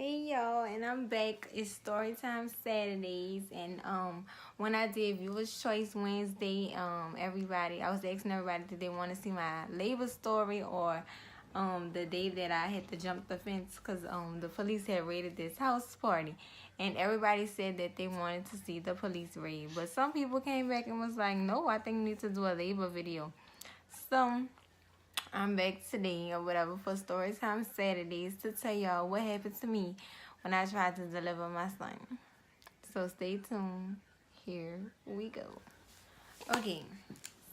Hey y'all, and I'm back. It's Storytime Saturdays, and when I did Viewers Choice Wednesday, I was asking everybody did they want to see my labor story or the day that I had to jump the fence because the police had raided this house party, and everybody said that they wanted to see the police raid, but some people came back and was like, no, I think we need to do a labor video. So I'm back today or whatever for Storytime Saturdays to tell y'all what happened to me when I tried to deliver my son. So stay tuned. Here we go. Okay,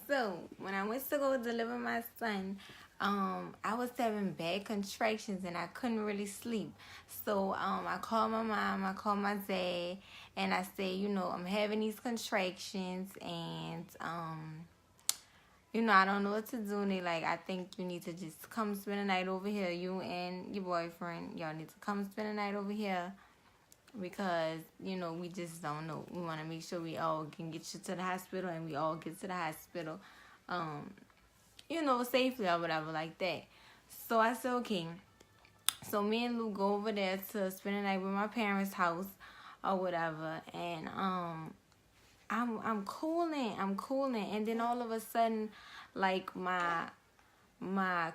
so when I went to go deliver my son, I was having bad contractions and I couldn't really sleep. So I called my mom, I called my dad, and I said, I'm having these contractions and I don't know what to do. And they like, I think you need to just come spend the night over here. You and your boyfriend, y'all need to come spend the night over here because, we just don't know. We want to make sure we all can get you to the hospital and we all get to the hospital, safely or whatever like that. So I said, okay. So me and Lou go over there to spend the night with my parents' house or whatever. And, I'm cooling, and then all of a sudden, like my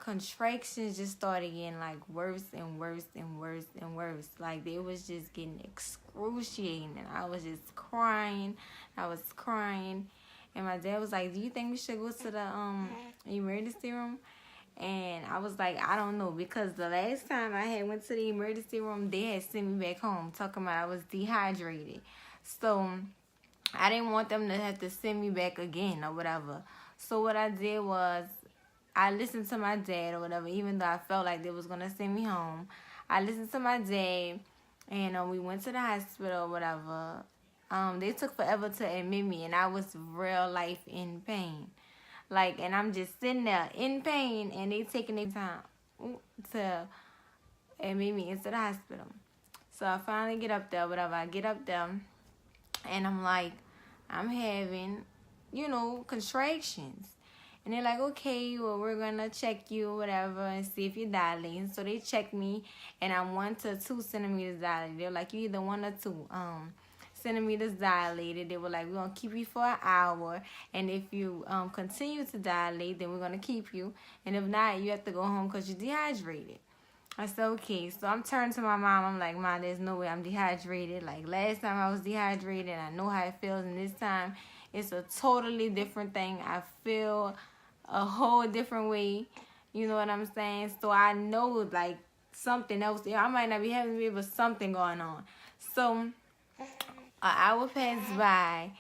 contractions just started getting like worse and worse and worse and worse. Like they was just getting excruciating, and I was just crying. And my dad was like, "Do you think we should go to the emergency room?" And I was like, I don't know, because the last time I had went to the emergency room, they had sent me back home talking about I was dehydrated. So I didn't want them to have to send me back again or whatever. So what I did was I listened to my dad or whatever, even though I felt like they was going to send me home. I listened to my dad, and we went to the hospital or whatever. They took forever to admit me, and I was real life in pain. Like, and I'm just sitting there in pain, and they taking their time to admit me into the hospital. So I finally get up there, whatever. I get up there. And I'm like, I'm having, contractions. And they're like, okay, well, we're going to check you or whatever and see if you're dilating. So they checked me, and I'm 1 to 2 centimeters dilated. They're like, you either 1 or 2 centimeters dilated. They were like, we're going to keep you for an hour. And if you continue to dilate, then we're going to keep you. And if not, you have to go home because you're dehydrated. I said, okay. So I'm turning to my mom. I'm like, Mom, there's no way I'm dehydrated. Like, last time I was dehydrated, I know how it feels. And this time, it's a totally different thing. I feel a whole different way. You know what I'm saying? So I know, like, something else. I might not be having it, but something going on. So an hour passed by,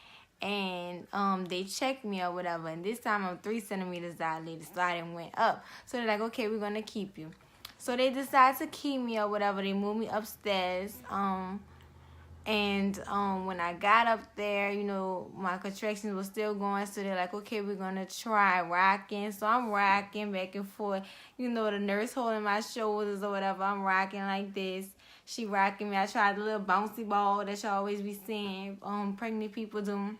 and they checked me or whatever. And this time, I'm 3 centimeters dilated. So I didn't went up. So they're like, okay, we're going to keep you. So they decided to keep me or whatever. They moved me upstairs. And when I got up there, my contractions were still going. So they're like, okay, we're going to try rocking. So I'm rocking back and forth. The nurse holding my shoulders or whatever. I'm rocking like this. She rocking me. I tried the little bouncy ball that y'all always be seeing pregnant people do.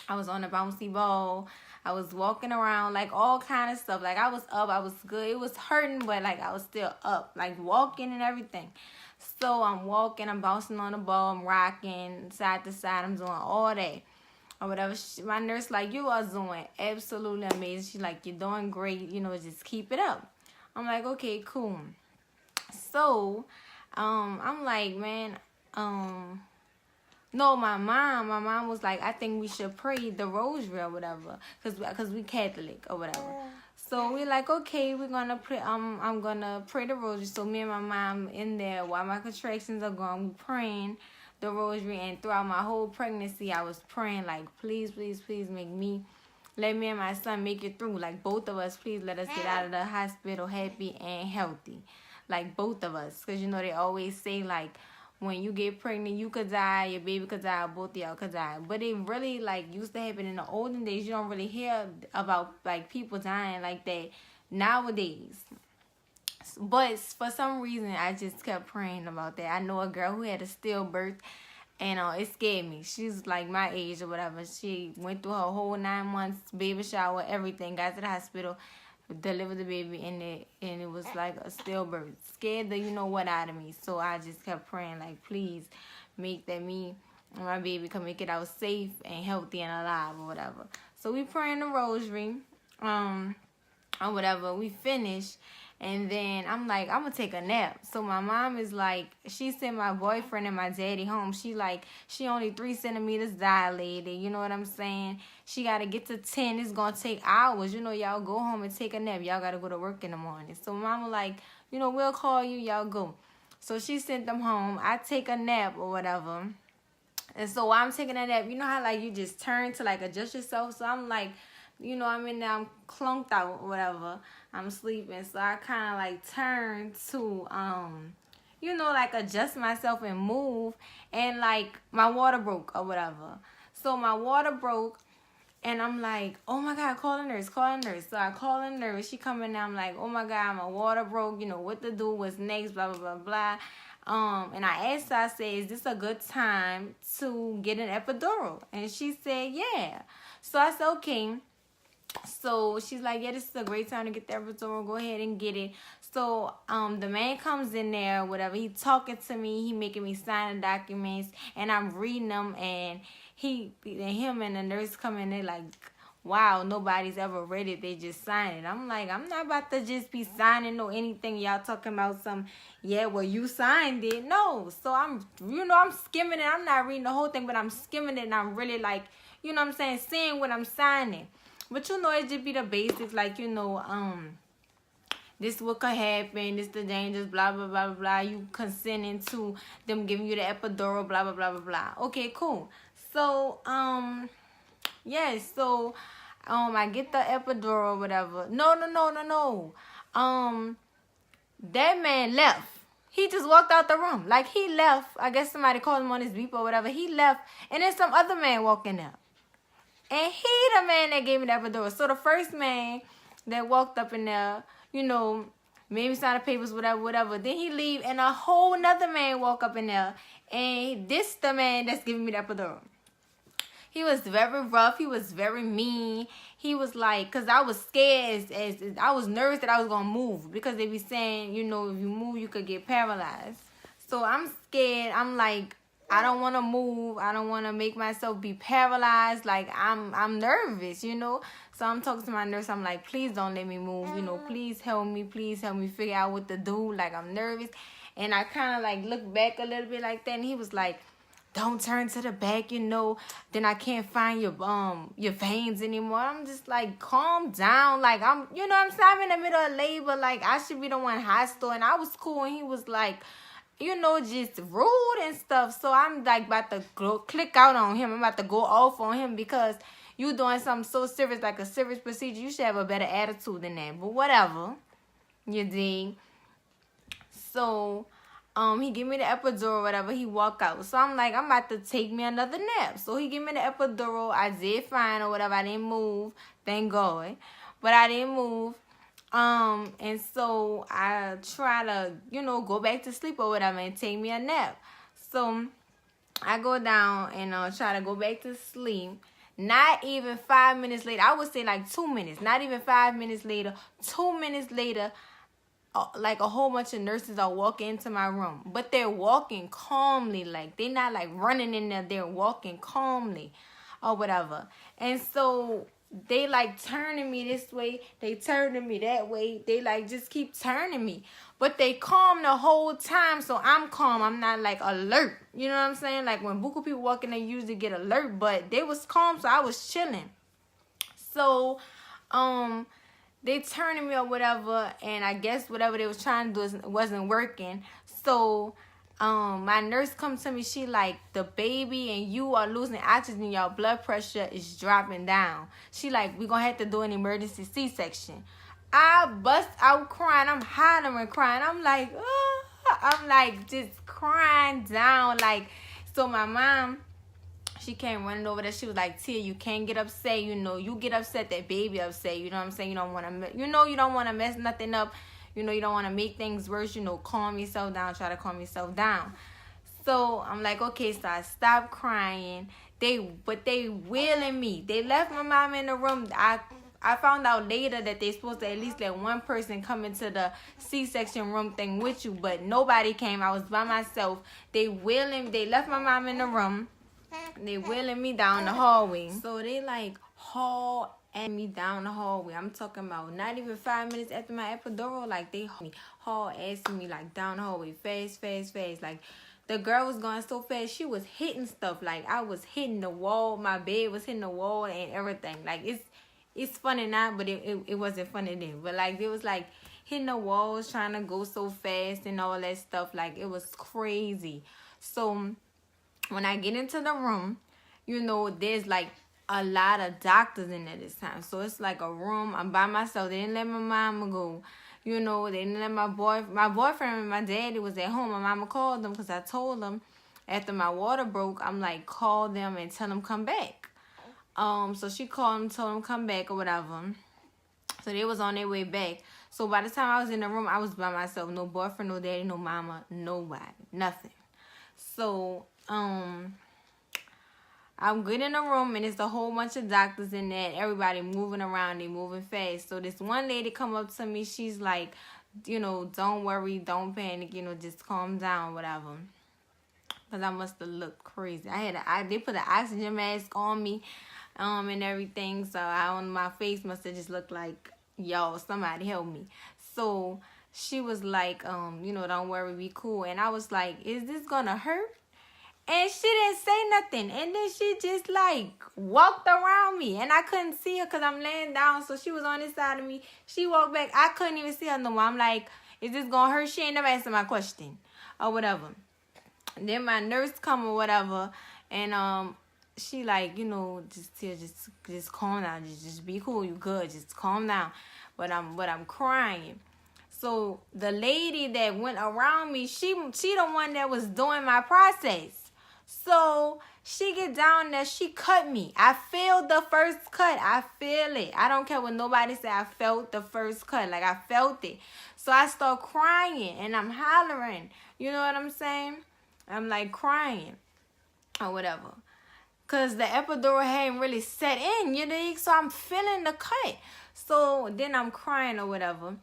I was on a bouncy ball. I was walking around, like, all kind of stuff. Like, I was up. I was good. It was hurting, but, like, I was still up. Like, walking and everything. So, I'm walking. I'm bouncing on the ball. I'm rocking side to side. I'm doing all that. Or whatever. My nurse, like, you are doing absolutely amazing. She's like, you're doing great. Just keep it up. I'm like, okay, cool. So, I'm like, man, no, my mom was like, I think we should pray the rosary or whatever, cause we Catholic or whatever. So we're like, okay, we're gonna pray. I'm gonna pray the rosary. So me and my mom in there while my contractions are going, we praying the rosary. And throughout my whole pregnancy, I was praying like, please, please, please let me and my son make it through. Like, both of us, please let us get out of the hospital happy and healthy. Like, both of us, cause they always say, like, when you get pregnant, you could die, your baby could die, both of y'all could die. But it really, like, used to happen in the olden days. You don't really hear about, like, people dying like that nowadays. But for some reason, I just kept praying about that. I know a girl who had a stillbirth, and it scared me. She's, like, my age or whatever. She went through her whole 9 months, baby shower, everything, got to the hospital, delivered the baby, and it was like a stillbirth. Scared the you know what out of me. So I just kept praying, like, please make that me and my baby can make it out safe and healthy and alive or whatever. So we praying the rosary, or whatever. We finished. And then I'm like, I'm going to take a nap. So my mom is like, she sent my boyfriend and my daddy home. She only 3 centimeters dilated. You know what I'm saying? She got to get to 10. It's going to take hours. You know, y'all go home and take a nap. Y'all got to go to work in the morning. So mama like, you know, we'll call you. Y'all go. So she sent them home. I take a nap or whatever. And so while I'm taking a nap, you know how like you just turn to like adjust yourself? So I'm like, you know, I'm in there, I'm clunked out or whatever. I'm sleeping. So I kind of like turn to, you know, like adjust myself and move. And like my water broke or whatever. So my water broke. And I'm like, oh my God, call a nurse, call a nurse. So I call a nurse. She come in there. I'm like, oh my God, my water broke. You know, what to do, what's next, blah, blah, blah, blah. And I asked her, I said, is this a good time to get an epidural? And she said, yeah. So I said, okay. So she's like, yeah, this is a great time to get the epidural. Go ahead and get it. So the man comes in there, whatever. He talking to me. He making me sign the documents. And I'm reading them. And him and the nurse come in. They like, wow, nobody's ever read it. They just sign it. I'm like, I'm not about to just be signing or anything. Y'all talking about some, yeah, well, you signed it. No. So I'm skimming it. I'm not reading the whole thing, but I'm skimming it. And I'm really like, you know what I'm saying, seeing what I'm signing. But you know, it just be the basics, like, you know, this what could happen, this the dangers, blah, blah, blah, blah, blah. You consenting to them giving you the epidural, blah, blah, blah, blah, blah. Okay, cool. So, yes, so, I get the epidural or whatever. No. That man left. He just walked out the room. Like, he left. I guess somebody called him on his beep or whatever. He left, and then some other man walking up. And he the man that gave me the epidural. So the first man that walked up in there, you know, made me sign the papers, whatever. Then he leave, and a whole nother man walk up in there. And this the man that's giving me the epidural. He was very rough. He was very mean. He was like, because I was scared. I was nervous that I was going to move. Because they be saying, you know, if you move, you could get paralyzed. So I'm scared. I'm like, I don't want to move. I don't want to make myself be paralyzed. Like, I'm nervous, you know. So I'm talking to my nurse. I'm like, please don't let me move. You know, please help me. Please help me figure out what to do. Like, I'm nervous. And I kind of, like, looked back a little bit like that. And he was like, don't turn to the back, you know. Then I can't find your veins anymore. I'm just like, calm down. Like, you know what I'm saying? I'm in the middle of labor. Like, I should be the one hostile. And I was cool. And he was like, you know, just rude and stuff. So I'm like about to click out on him. I'm about to go off on him because you doing something so serious, like a serious procedure. You should have a better attitude than that. But whatever. You dig? So, he give me the epidural, whatever. He walk out. So I'm like, I'm about to take me another nap. So he give me the epidural. I did fine or whatever. I didn't move. Thank God. But I didn't move. And so I try to, you know, go back to sleep or whatever and take me a nap. So I go down and try to go back to sleep. Not even 5 minutes later, I would say like 2 minutes, not even 5 minutes later, 2 minutes later, like a whole bunch of nurses are walking into my room. But they're walking calmly, like they're not like running in there, they're walking calmly or whatever. And so they like turning me this way, they turning me that way, they like just keep turning me. But they calm the whole time, so I'm calm. I'm not like alert. You know what I'm saying? Like when buku people walk in, they usually get alert, but they was calm, so I was chilling. So, they turning me or whatever, and I guess whatever they was trying to do wasn't working. So, my nurse come to me, she like, the baby and you are losing oxygen, your blood pressure is dropping down. She like, we gonna have to do an emergency C-section. I bust out crying. I'm hollering crying. I'm like, oh. I'm like just crying down. Like, so my mom, she came running over there. She was like, Tia, you can't get upset. You know, you get upset, that baby upset. You know what I'm saying? You don't want to, you don't want to mess nothing up. You know, you don't want to make things worse. You know, calm yourself down. Try to calm yourself down. So I'm like, okay, so I stopped crying. But they wheeling me. They left my mom in the room. I found out later that they're supposed to at least let one person come into the C-section room thing with you, but nobody came. I was by myself. They left my mom in the room. They wheeling me down the hallway. So they like haul at me down the hallway. I'm talking about not even 5 minutes after my epidural, like they haul ass me like down the hallway, fast. Like the girl was going so fast, she was hitting stuff. Like I was hitting the wall, my bed was hitting the wall and everything. Like it's funny now, but it wasn't funny then. But like it was like hitting the walls, trying to go so fast and all that stuff. Like it was crazy. So when I get into the room, you know, there's like a lot of doctors in there this time. So it's like a room. I'm by myself. They didn't let my mama go. You know, they didn't let my boyfriend and my daddy was at home. My mama called them because I told them after my water broke, I'm like, call them and tell them come back. So she called them, told them come back or whatever. So they was on their way back. So by the time I was in the room, I was by myself. No boyfriend, no daddy, no mama, nobody, nothing. So I'm good in the room, and it's a whole bunch of doctors in there. Everybody moving around, they moving fast. So this one lady come up to me. She's like, you know, don't worry, don't panic, you know, just calm down, whatever. Because I must have looked crazy. They put an oxygen mask on me, and everything. So my face must have just looked like, yo, somebody help me. So she was like, you know, don't worry, be cool. And I was like, is this gonna hurt? And she didn't say nothing. And then she just like walked around me. And I couldn't see her because I'm laying down. So she was on this side of me. She walked back. I couldn't even see her no more. I'm like, is this going to hurt? She ain't never answered my question or whatever. And then my nurse come or whatever. And she like, you know, just calm down. Just be cool. You good. Just calm down. But I'm crying. So the lady that went around me, she the one that was doing my process. So she get down there, she cut me. I feel the first cut. I feel it. I don't care what nobody say. I felt the first cut. Like I felt it. So I start crying and I'm hollering. You know what I'm saying? I'm like crying or whatever. Because the epidural hadn't really set in, you know? So I'm feeling the cut. So then I'm crying or whatever.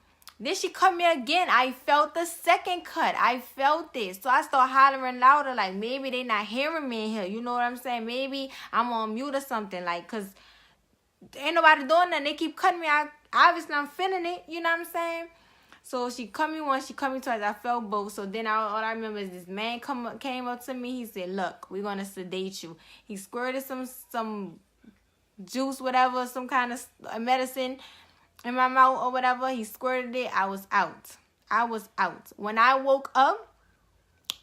Then she cut me again. I felt the second cut. I felt it. So I start hollering louder, like maybe they not hearing me in here. You know what I'm saying? Maybe I'm on mute or something. Like, because ain't nobody doing nothing. They keep cutting me. Obviously, I'm feeling it. You know what I'm saying? So she cut me once. She cut me twice. I felt both. So then all I remember is this man came up to me. He said, look, we're going to sedate you. He squirted some juice, whatever, some kind of medicine in my mouth or whatever. He squirted it. I was out. When I woke up,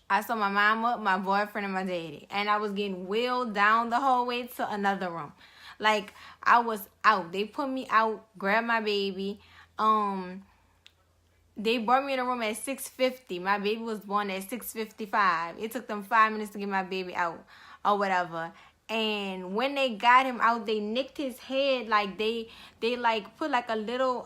I saw my mama, my boyfriend, and my daddy. And I was getting wheeled down the hallway to another room. Like, I was out. They put me out, grabbed my baby. They brought me in the room at 6:50. My baby was born at 6:55. It took them 5 minutes to get my baby out or whatever. And when they got him out, they nicked his head. Like they like put like a little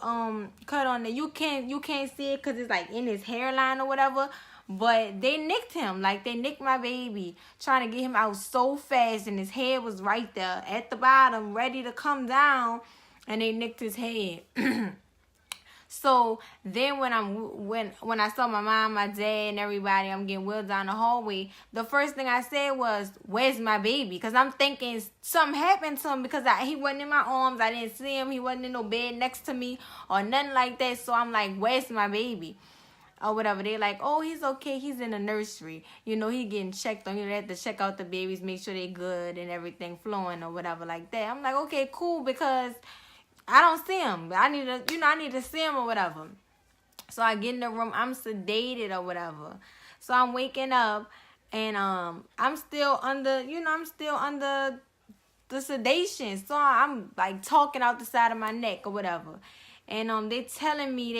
cut on it. You can't see it because it's like in his hairline or whatever. But they nicked him. Like they nicked my baby, trying to get him out so fast, and his head was right there at the bottom, ready to come down, and they nicked his head. So then when I saw my mom, my dad, and everybody, I'm getting wheeled down the hallway, the first thing I said was, where's my baby? Because I'm thinking something happened to him because he wasn't in my arms. I didn't see him. He wasn't in no bed next to me or nothing like that. So I'm like, where's my baby? Or whatever. They're like, oh, he's okay. He's in the nursery. You know, he getting checked on. You know, they have to check out the babies, make sure they're good and everything flowing or whatever like that. I'm like, okay, cool, because I don't see him. I need to see him or whatever. So I get in the room. I'm sedated or whatever. So I'm waking up and I'm still under the sedation. So I'm like talking out the side of my neck or whatever. And they telling me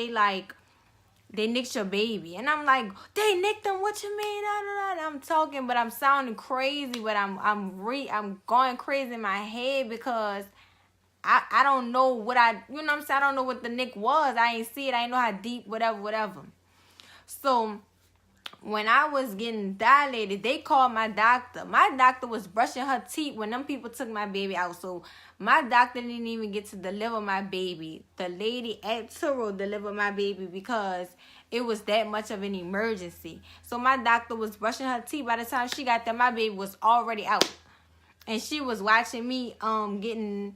they nicked your baby. And I'm like, they nicked him? What you mean? I'm talking, but I'm sounding crazy, but I'm going crazy in my head because I don't know what I don't know what the nick was. I ain't see it. I ain't know how deep, whatever. So when I was getting dilated, they called my doctor. My doctor was brushing her teeth when them people took my baby out. So my doctor didn't even get to deliver my baby. The lady at Turo delivered my baby because it was that much of an emergency. So my doctor was brushing her teeth. By the time she got there, my baby was already out. And she was watching me getting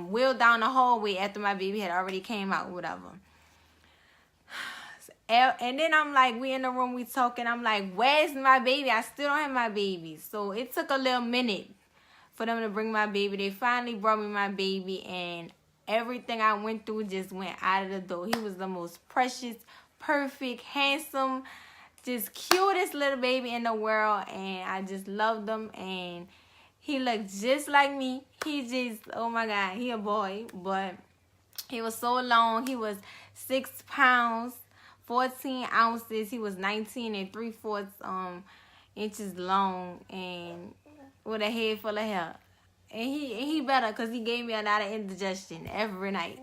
wheeled down the hallway after my baby had already came out, whatever. And then I'm like, we in the room, we talking. I'm like, where's my baby? I still don't have my baby. So it took a little minute for them to bring my baby. They finally brought me my baby, and everything I went through just went out of the door. He was the most precious, perfect, handsome, just cutest little baby in the world, and I just loved him. And he looked just like me. He just, oh my God, he a boy, but he was so long. He was 6 pounds. 14 ounces. He was 19 and 3/4 inches long, and with a head full of hair. And he better, because he gave me a lot of indigestion every night.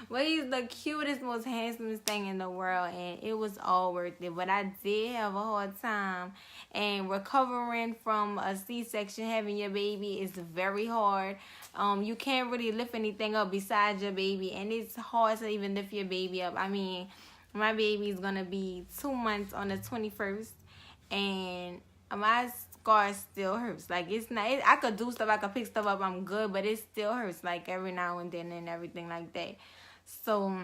But he's the cutest, most handsomest thing in the world, and it was all worth it. But I did have a hard time, and recovering from a C-section, having your baby, is very hard. You can't really lift anything up besides your baby, and it's hard to even lift your baby up. I mean, my baby is gonna be 2 months on the 21st, and my scar still hurts. Like, it's not, I could do stuff, I could pick stuff up, I'm good, but it still hurts, like, every now and then and everything like that. So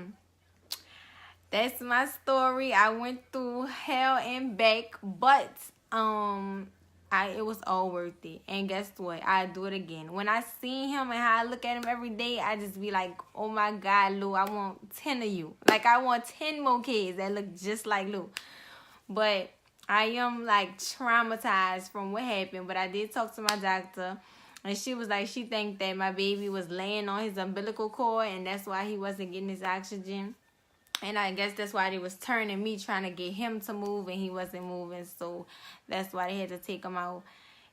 that's my story. I went through hell and back, but it was all worth it. And guess what? I do it again. When I see him and how I look at him every day, I just be like, oh my God, Lou, I want 10 of you. Like, I want 10 more kids that look just like Lou. But I am like traumatized from what happened. But I did talk to my doctor, and she was like, she think that my baby was laying on his umbilical cord, and that's why he wasn't getting his oxygen. And I guess that's why they was turning me, trying to get him to move, and he wasn't moving. So that's why they had to take him out.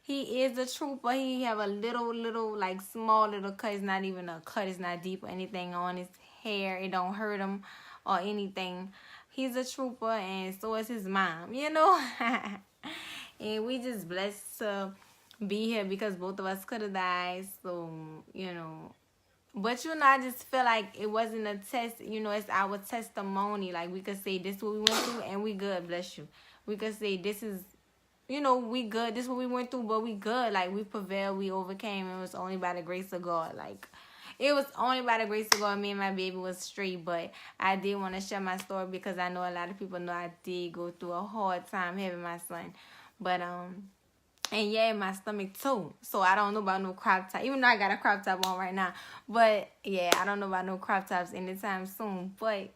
He is a trooper. He have a little, like, small little cut. It's not even a cut. It's not deep or anything on his hair. It don't hurt him or anything. He's a trooper, and so is his mom, you know. And we just blessed to be here, because both of us could have died. So, you know. But, you know, I just feel like it wasn't a test. You know, it's our testimony. Like, we could say this is what we went through, and we good, bless you. We could say this is, you know, we good. This is what we went through, but we good. Like, we prevailed, we overcame. It was only by the grace of God. Like, it was only by the grace of God me and my baby was straight. But I did want to share my story, because I know a lot of people know I did go through a hard time having my son. But, and yeah, my stomach too. So I don't know about no crop top. Even though I got a crop top on right now. But yeah, I don't know about no crop tops anytime soon. But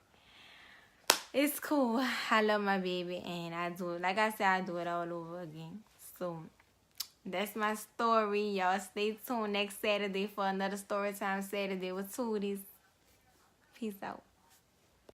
it's cool. I love my baby, and I do it. Like I said, I do it all over again. So that's my story. Y'all stay tuned next Saturday for another Storytime Saturday with Tooties. Peace out.